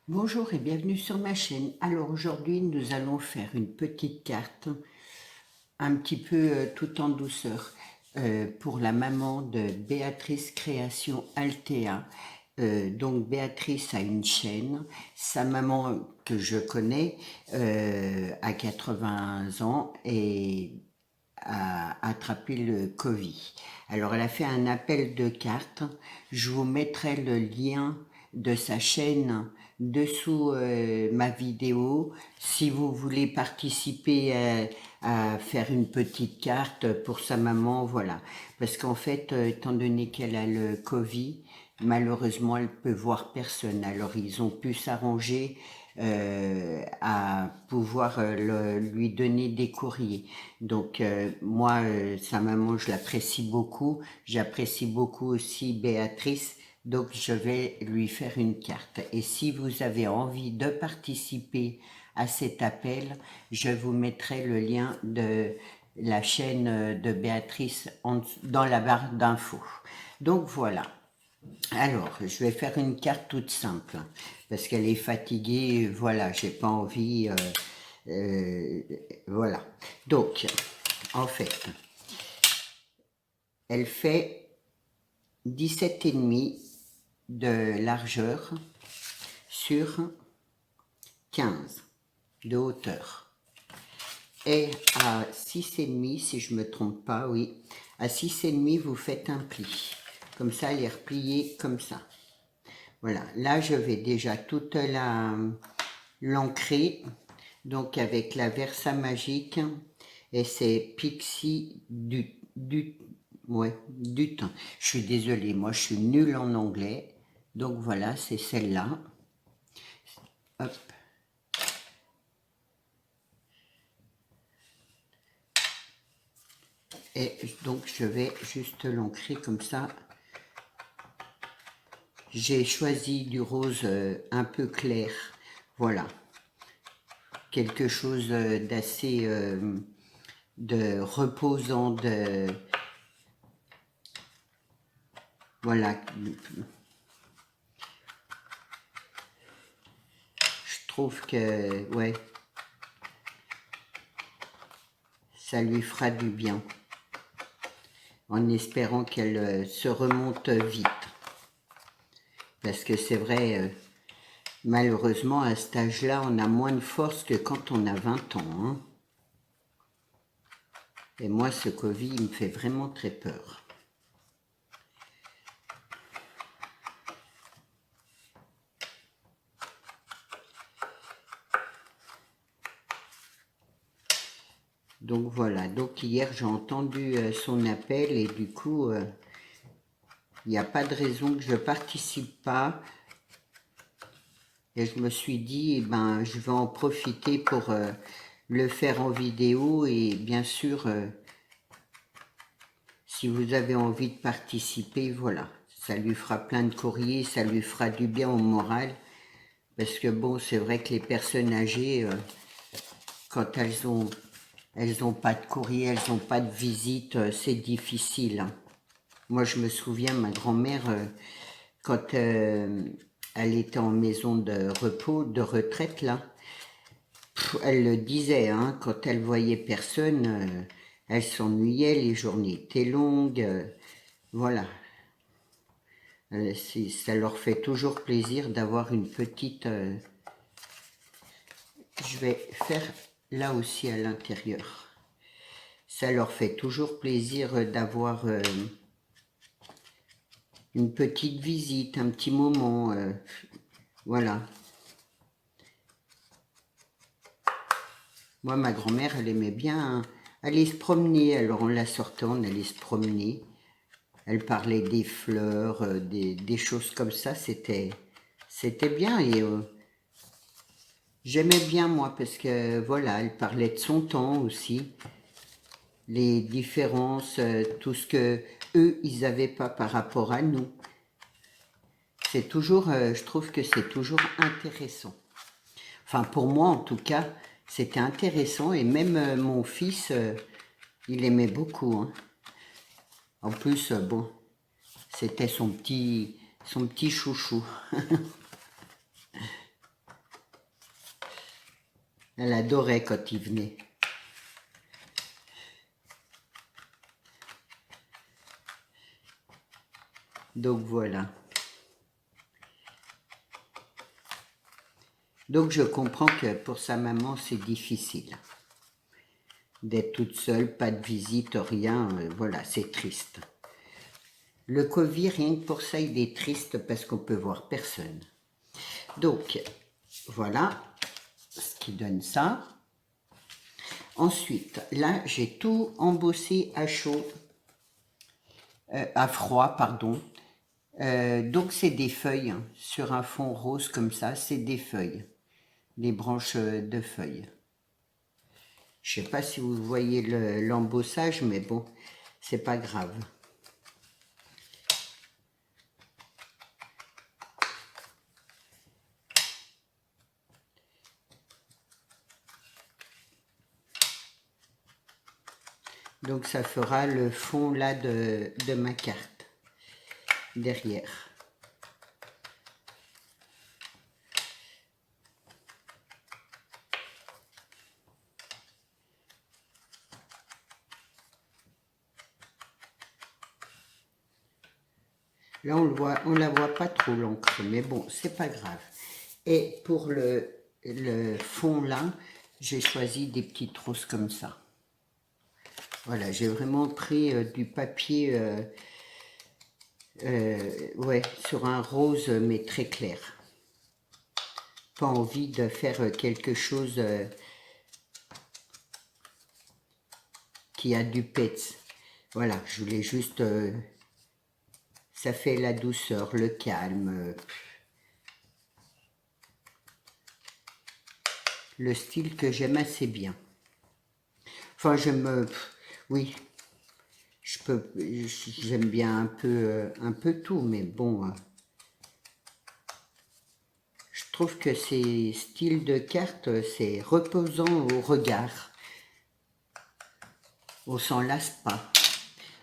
Bonjour et bienvenue sur ma chaîne. Alors aujourd'hui nous allons faire une petite carte un petit peu tout en douceur pour la maman de Béatrice Création Altea. Donc Béatrice a une chaîne, sa maman que je connais a 80 ans et a attrapé le Covid. Alors elle a fait un appel de cartes, je vous mettrai le lien de sa chaîne dessous ma vidéo si vous voulez participer à faire une petite carte pour sa maman, voilà. Parce qu'en fait, étant donné qu'elle a le Covid, malheureusement, elle peut voir personne. Alors, ils ont pu s'arranger à pouvoir lui donner des courriers. Donc, moi, sa maman, je l'apprécie beaucoup. J'apprécie beaucoup aussi Béatrice. Donc, je vais lui faire une carte. Et si vous avez envie de participer à cet appel, je vous mettrai le lien de la chaîne de Béatrice dans la barre d'infos. Donc, voilà. Alors, je vais faire une carte toute simple, parce qu'elle est fatiguée, voilà, j'ai pas envie, voilà. Donc, en fait, elle fait 17,5 de largeur sur 15 de hauteur. Et à 6,5, si je me trompe pas, oui, à 6,5, vous faites un pli. Comme ça, elle est repliée comme ça. Voilà, là je vais déjà toute l'ancrer, donc avec la Versa Magique, et c'est Pixie du temps. Je suis désolée, moi je suis nulle en anglais, donc voilà, c'est celle-là. Hop. Et donc je vais juste l'ancrer comme ça. J'ai choisi du rose un peu clair, voilà, quelque chose d'assez de reposant, de voilà. Je trouve que ouais, ça lui fera du bien, en espérant qu'elle se remonte vite, parce que c'est vrai, malheureusement à cet âge-là, on a moins de force que quand on a 20 ans, hein. Et moi, ce Covid, il me fait vraiment très peur. Donc voilà, donc hier j'ai entendu son appel et du coup, il n'y a pas de raison que je ne participe pas. Et je me suis dit, eh ben, je vais en profiter pour le faire en vidéo et bien sûr, si vous avez envie de participer, voilà, ça lui fera plein de courriers, ça lui fera du bien au moral, parce que bon, c'est vrai que les personnes âgées, quand elles ont pas de courrier, elles n'ont pas de visite, c'est difficile, hein. Moi, je me souviens, ma grand-mère, quand elle était en maison de repos, de retraite, là, elle le disait, hein, quand elle voyait personne, elle s'ennuyait, les journées étaient longues, voilà. Ça leur fait toujours plaisir d'avoir une petite... je vais faire là aussi à l'intérieur. Ça leur fait toujours plaisir d'avoir une petite visite, un petit moment, voilà. Moi, ma grand-mère, elle aimait bien aller se promener. Alors, on la sortait, on allait se promener. Elle parlait des fleurs, des choses comme ça. C'était bien. Et j'aimais bien, moi, parce que, voilà, elle parlait de son temps aussi. Les différences, tout ce que eux, ils n'avaient pas par rapport à nous. C'est toujours, je trouve que c'est toujours intéressant. Enfin, pour moi, en tout cas, c'était intéressant. Et même mon fils, il aimait beaucoup, hein. En plus, bon, c'était son petit chouchou. Elle adorait quand il venait. Donc voilà. Donc je comprends que pour sa maman, c'est difficile d'être toute seule, pas de visite, rien. Voilà, c'est triste. Le Covid, rien que pour ça, il est triste parce qu'on peut voir personne. Donc, voilà ce qui donne ça. Ensuite, là, j'ai tout embossé à chaud, à froid, pardon. Donc, c'est des feuilles hein, sur un fond rose comme ça, c'est des feuilles, des branches de feuilles. Je sais pas si vous voyez l'embossage, mais bon, c'est pas grave. Donc ça fera le fond là de ma carte, derrière. Là on la voit pas trop l'encre, mais bon, c'est pas grave. Et pour le fond là, j'ai choisi des petites roses comme ça. Voilà, j'ai vraiment pris du papier, ouais, sur un rose, mais très clair. Pas envie de faire quelque chose qui a du pets. Voilà, je voulais juste... ça fait la douceur, le calme. Le style que j'aime assez bien. Enfin, oui, j'aime bien un peu tout, mais bon, je trouve que ces styles de cartes, c'est reposant au regard. On s'en lasse pas.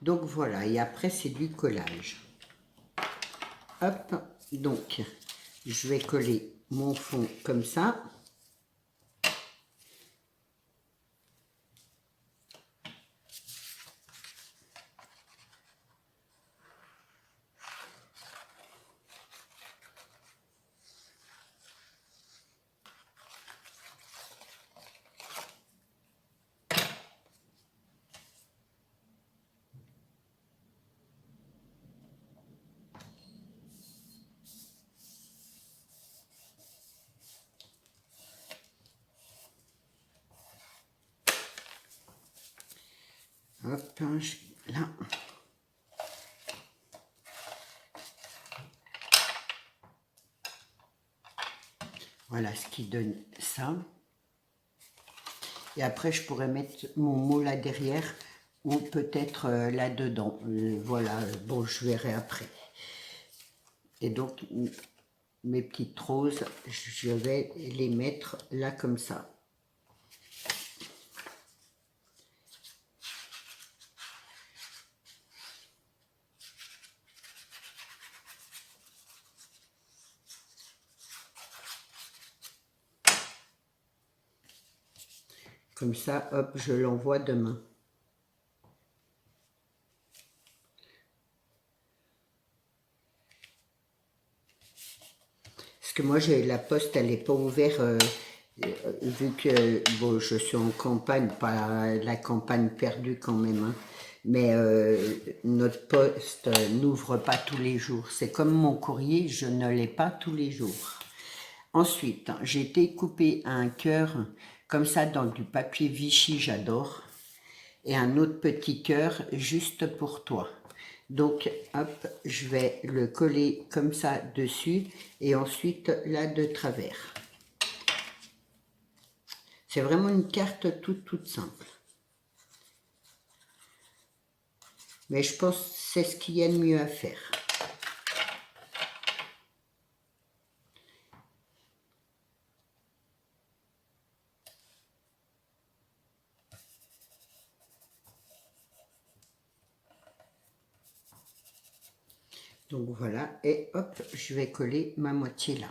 Donc voilà, et après c'est du collage. Hop, donc je vais coller mon fond comme ça. Hop, là. Voilà ce qui donne ça. Et après, je pourrais mettre mon mot là derrière ou peut-être là-dedans. Voilà, bon, je verrai après. Et donc, mes petites roses, je vais les mettre là comme ça. Comme ça, hop, je l'envoie demain. Parce que moi, la poste, elle n'est pas ouverte, vu que, bon, je suis en campagne, pas la campagne perdue quand même, hein, mais notre poste n'ouvre pas tous les jours. C'est comme mon courrier, je ne l'ai pas tous les jours. Ensuite, j'ai découpé un cœur comme ça dans du papier Vichy, j'adore. Et un autre petit cœur juste pour toi. Donc, hop, je vais le coller comme ça dessus et ensuite là de travers. C'est vraiment une carte toute simple. Mais je pense que c'est ce qu'il y a de mieux à faire. Donc voilà, et hop, je vais coller ma moitié là.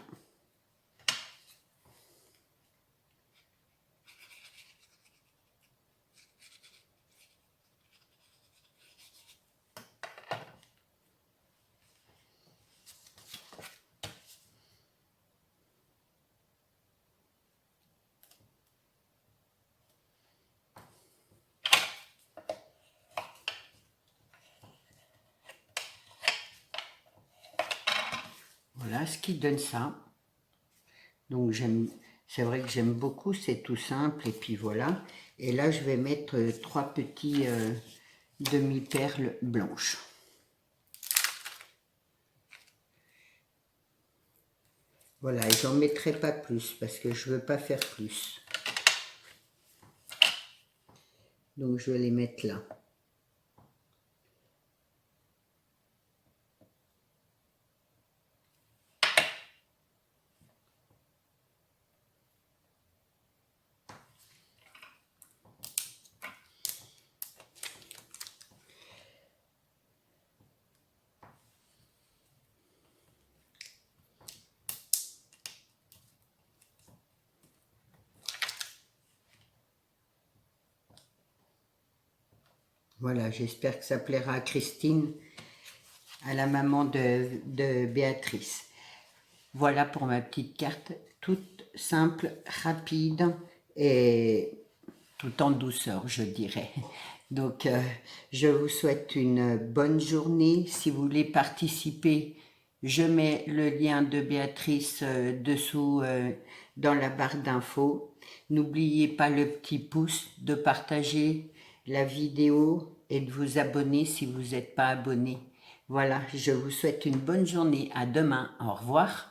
Voilà ce qui donne ça. Donc c'est vrai que j'aime beaucoup, c'est tout simple, et puis voilà. Et là, je vais mettre 3 petits demi-perles blanches. Voilà, et j'en mettrai pas plus parce que je veux pas faire plus. Donc je vais les mettre là. Voilà, j'espère que ça plaira à Christine, à la maman de Béatrice. Voilà pour ma petite carte, toute simple, rapide et tout en douceur, je dirais. Donc, je vous souhaite une bonne journée. Si vous voulez participer, je mets le lien de Béatrice dessous dans la barre d'infos. N'oubliez pas le petit pouce, de partager la vidéo et de vous abonner si vous n'êtes pas abonné. Voilà, je vous souhaite une bonne journée. À demain. Au revoir.